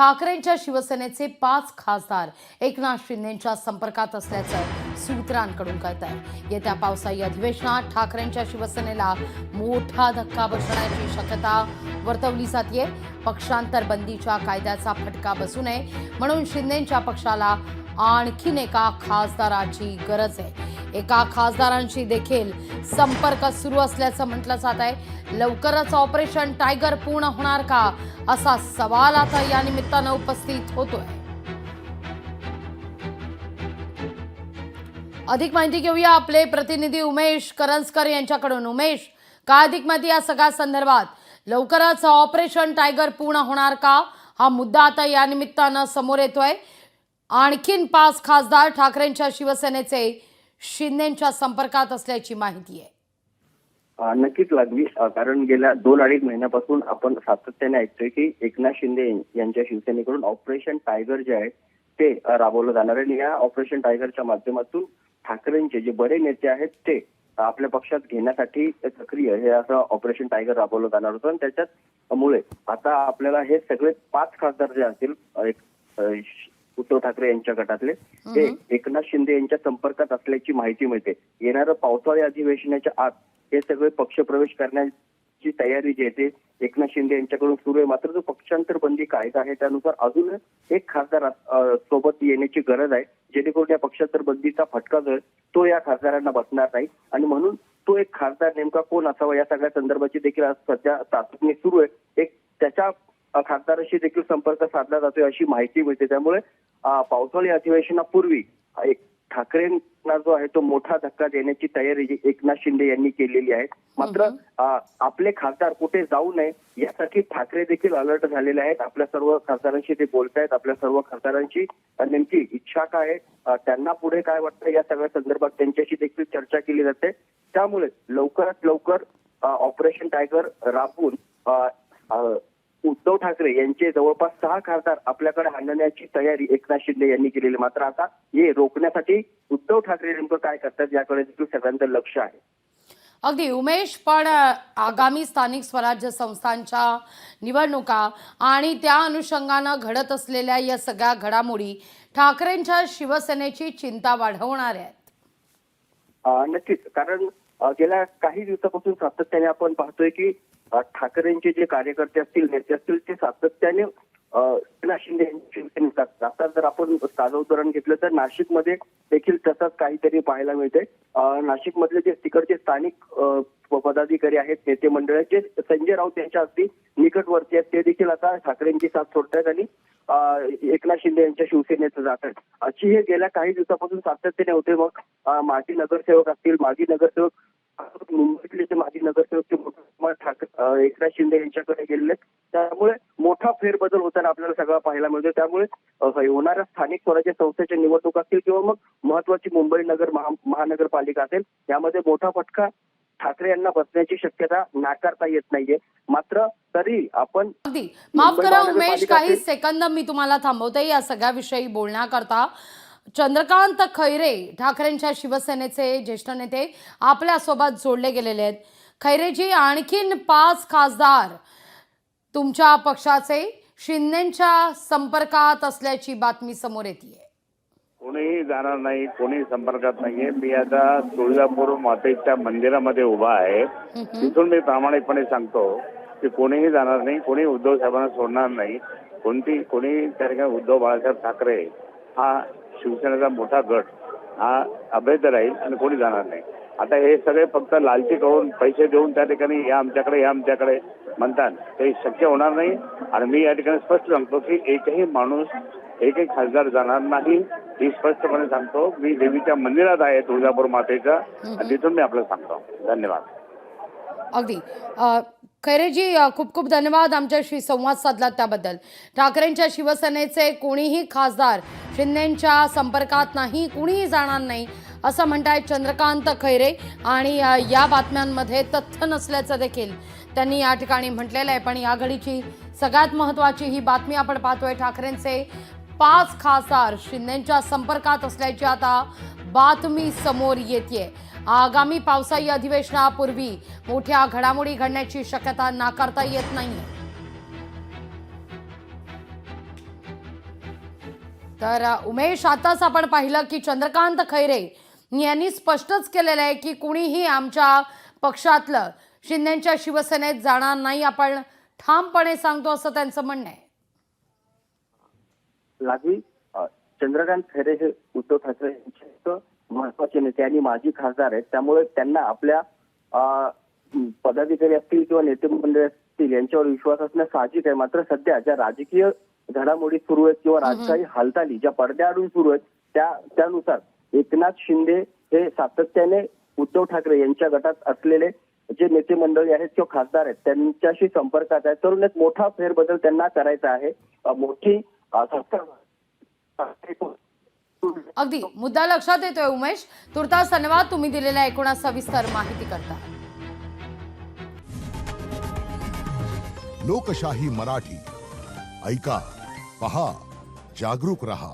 ठाकरेंच्या शिवसेनेचे 5 खासदार एकनाथ शिंदेंच्या संपर्कात असल्याचं सूत्रांकडून कळत आहे। येत्या पावसाळी अधिवेशनात ठाकरेंच्या शिवसेनेला मोठा धक्का बसण्याची शक्यता वर्तवली जाते। पक्षांतर बंदीच्या कायद्याचा फटका बसू नये म्हणून शिंदेंच्या पक्षाला आणखीन एका खासदाराची गरज आहे। एका खासदारांशी देखील संपर्क सुरू असल्याचं म्हटलं जात आहे। लवकरच ऑपरेशन टायगर पूर्ण होणार का असा सवाल आता या निमित्तानं उपस्थित होतोय। अधिक माहिती घेऊया आपले प्रतिनिधी उमेश करंजकर यांच्याकडून। उमेश, काय अधिक माहिती या सगळ्या संदर्भात? लवकरच ऑपरेशन टायगर पूर्ण होणार का हा मुद्दा आता या निमित्तानं समोर येतोय। आणखीन 5 खासदार ठाकरेंच्या शिवसेनेचे शिंदेंच्या संपर्कात असल्याची माहिती आहे। नक्कीच लागली, कारण गेल्या 2-2.5 महिन्यापासून आपण सातत्याने ऐकतोय की एकनाथ शिंदे यांच्या शिवसेनेकडून ऑपरेशन टायगर जे आहे ते राबवलं जाणार आहे। या ऑपरेशन टायगरच्या माध्यमातून ठाकरेंचे जे बडे नेते आहेत ते आपल्या पक्षात घेण्यासाठी सक्रिय हे असं ऑपरेशन टायगर राबवलं जाणार होतं। आणि त्याच्यामुळे आता आपल्याला हे सगळे 5 खासदार जे असतील उद्धव ठाकरे यांच्या गटातले ते एकनाथ शिंदे यांच्या संपर्कात असल्याची माहिती मिळते। येणारं पावसाळी अधिवेशनाच्या आत हे सगळे पक्षप्रवेश करण्याची तयारी जी आहे ते एकनाथ शिंदे यांच्याकडून सुरू आहे। मात्र जो पक्षांतर बंदी कायदा आहे त्यानुसार अजून एक खासदार सोबत येण्याची गरज आहे, जेणेकरून या पक्षांतर बंदीचा फटका जो आहे तो या खासदारांना बसणार नाही। आणि म्हणून तो एक खासदार नेमका कोण असावा या सगळ्या संदर्भाची देखील आज सध्या चाचपणी सुरू आहे। एक त्याच्या खासदाराशी देखील संपर्क साधला जातोय अशी माहिती मिळते। त्यामुळे पावसाळी अधिवेशनापूर्वी एक ठाकरेंना जो आहे तो मोठा धक्का देण्याची तयारी एकनाथ शिंदे यांनी केलेली आहे। मात्र आपले खासदार कुठे जाऊ नये यासाठी ठाकरे देखील अलर्ट झालेले आहेत। आपल्या सर्व खासदारांशी ते बोलतायत। आपल्या सर्व खासदारांची नेमकी इच्छा काय आहे, त्यांना पुढे काय वाटतं या सगळ्या संदर्भात त्यांच्याशी देखील चर्चा केली जाते। त्यामुळे लवकरात लवकर ऑपरेशन टायगर राबवून उद्धव ठाकरे यांचे जवळपास 6 खासदार आपल्याकडे आणण्याची तयारी एकनाथ शिंदे यांनी केलेली। मात्र आता हे रोखण्यासाठी उद्धव ठाकरे नेमकं काय करतात याकडे देखील सगळ्यांचं लक्ष आहे। अगदी उमेश, पण आगामी स्थानिक स्वराज्य संस्थांच्या निवडणुका आणि त्या अनुषंगानं घडत असलेल्या या सगळ्या घडामोडी ठाकरेंच्या शिवसेनेची चिंता वाढवणार आहेत। नक्कीच, कारण गेल्या काही दिवसापासून सातत्याने आपण पाहतोय की ठाकरेंचे जे कार्यकर्ते असतील, नेते असतील ते सातत्याने एकनाथ शिंदे शिवसेनेत जातात। आता जर आपण साधं उदाहरण घेतलं तर नाशिकमध्ये देखील तसंच काहीतरी पाहायला मिळते। नाशिक मधले जे तिकडचे स्थानिक पदाधिकारी आहेत, नेते मंडळाचे संजय राऊत यांच्या अगदी निकटवर्ती आहेत, ते देखील आता ठाकरेंची साथ सोडतायत आणि एकनाथ शिंदे यांच्या शिवसेनेत जात आहेत। अशी हे गेल्या काही दिवसापासून सातत्याने होते। मग माजी नगरसेवक असतील, माजी नगरसेवक मुंबईतले जे माजी नगरसेवक ठाकरे एकनाथ शिंदे यांच्याकडे गेलेले, त्यामुळे मोठा फेरबदल होताना आपल्याला सगळं पाहायला मिळतो। त्यामुळे होणाऱ्या स्थानिक स्वराज्य संस्थेच्या निवडणूक असतील किंवा मग महत्वाची मुंबई महानगरपालिका असेल, यामध्ये मोठा फटका ठाकरे यांना बसण्याची शक्यता नाकारता येत नाहीये। मात्र तरी आपण अगदी माफ करा उमेश, काही सेकंद मी तुम्हाला थांबवते या सगळ्या विषयी बोलण्याकरता। चंद्रकांत खैरे ठाकरेंच्या शिवसेनेचे ज्येष्ठ नेते आपल्या सोबत जोडले गेलेले आहेत। खैरेजी, आणखीन 5 खासदार तुमच्या पक्षाचे शिंदेंच्या संपर्कात असल्याची बातमी समोर येते। कोणीही जाणार नाही, कोणी संपर्कात नाहीये। मी आता तुळजापूर मातेच्या मंदिरामध्ये उभा आहे। तिथून मी प्रामाणिकपणे सांगतो की कोणीही जाणार नाही, कोणी उद्धव साहेबांना सोडणार नाही। कोणी त्या ठिकाणी उद्धव बाळासाहेब ठाकरे हा शिवसेनेचा मोठा गट हा अभेद्य राहील आणि कोणी जाणार नाही। आता हे सगळे फक्त लालची करून पैसे देऊन त्या ठिकाणी या आमच्याकडे म्हणतात, ते शक्य होणार नाही। आणि मी या ठिकाणी स्पष्ट सांगतो की एकही माणूस एकही खासदार जाणार नाही, ही स्पष्टपणे सांगतो। मी देवीच्या मंदिरात आहे तुळजापूर मातेच्या, तिथून मी आपल्याला सांगतो। धन्यवाद। अगदी खैरेजी, खूप खूप धन्यवाद आमच्याशी संवाद साधला त्याबद्दल। ठाकरेंच्या शिवसेनेचे कोणीही खासदार शिंदेंच्या संपर्कात नाही, कोणीही जाणार नाही असं म्हणतायत चंद्रकांत खैरे। आणि या बातम्यांमध्ये तथ्य नसल्याचं देखील त्यांनी या ठिकाणी म्हटलेलं आहे। पण या घडीची सगळ्यात महत्त्वाची ही बातमी आपण पाहतोय, ठाकरेंचे 5 खासदार शिंदेंच्या संपर्कात असल्याची आता बातमी समोर येतेय। आगामी पावसाळी अधिवेशनापूर्वी मोठ्या घडामोडी घडण्याची शक्यता नाकारता येत नाही। तर उमेश, आताच आपण पाहिलं की चंद्रकांत खैरे यांनी स्पष्टच केलेलं आहे की कुणीही आमच्या पक्षातलं शिंदेच्या शिवसेनेत जाणार नाही, आपण ठामपणे सांगतो, असं त्यांचं म्हणणं आहे. लागवी चंद्रकांत खैरे हे उद्धव ठाकरे यांचे महत्वाचे नेते आणि माजी खासदार आहेत. त्यामुळे त्यांना आपल्या पदाधिकारी असतील किंवा नेते मंडळी असतील यांच्यावर विश्वास असणं साहजिक आहे. मात्र सध्या ज्या राजकीय घडामोडी सुरू आहेत किंवा राजकीय हालचाली ज्या पडद्याआडून सुरू आहेत त्यानुसार एकनाथ शिंदे हे सातत्याने उद्धव ठाकरे यांच्या गटात असलेले जे नेते मंडळी आहेत किंवा खासदार आहेत त्यांच्याशी संपर्कात आहेत. तर एक मोठा फेरबदल त्यांना करायचा आहे. मोठी अगदी मुद्दा लक्षात येतोय उमेश. तुर्तास धन्यवाद तुम्ही दिलेल्या एकूण सविस्तर माहिती करता. लोकशाही मराठी ऐका, पहा, जागरूक रहा.